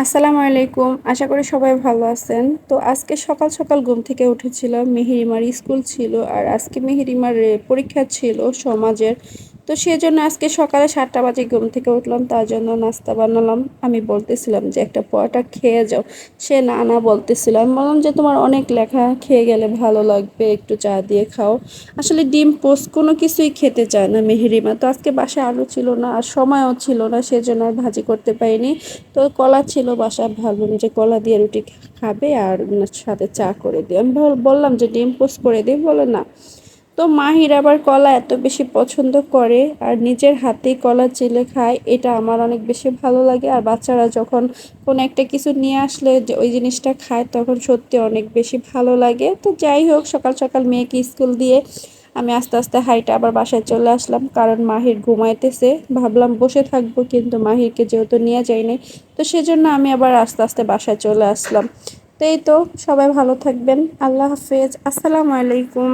আসসালামু আলাইকুম। আশা করি সবাই ভালো আছেন। তো আজকে সকাল সকাল ঘুম থেকে উঠেছিলাম। মেহেরিমার স্কুল ছিল আর আজকে মেহেরিমার পরীক্ষা ছিল সমাজের। তো সেজন্য আজকে সকালে 7টা বাজে ঘুম থেকে উঠলাম, তার জন্য নাস্তা বানালাম। আমি বলতেছিলাম যে একটা পরোটা খেয়ে যাও, সে না না বলতেছিল। আমি বললাম যে তোমার অনেক লেখা, খেয়ে গেলে ভালো লাগবে, একটু চা দিয়ে খাও। আসলে ডিম পোস্ট কোনো কিছুই খেতে চায় না মেহেরিমা। তো আজকে বাসায় আলু ছিল না আর সময়ও ছিল না, সেজন্য আর ভাজি করতে পারিনি। তো কলা ছিল বাসায়, ভাবলাম যে কলা দিয়ে রুটি খাবে আর সাথে চা করে দিই। আমি বললাম যে ডিম পোস্ট করে দিই, বলে না। তো মাহির আবার কলা এত বেশি পছন্দ করে আর নিজের হাতেই কলা চেলে খায়, এটা আমার অনেক বেশি ভালো লাগে। আর বাচ্চারা যখন কোনো একটা কিছু নিয়ে আসলে যে ওই জিনিসটা খায়, তখন সত্যি অনেক বেশি ভালো লাগে। তো যাই হোক, সকাল সকাল মেয়েকে স্কুল দিয়ে আমি আস্তে আস্তে হাইটা আবার বাসায় চলে আসলাম, কারণ মাহির ঘুমাইতেছে। ভাবলাম বসে থাকবো, কিন্তু মাহিরকে যেহেতু নিয়ে যাই নাই, তো সেজন্য আমি আবার আস্তে আস্তে বাসায় চলে আসলাম। তো এই তো, সবাই ভালো থাকবেন। আল্লাহ হাফেজ। আসসালামু আলাইকুম।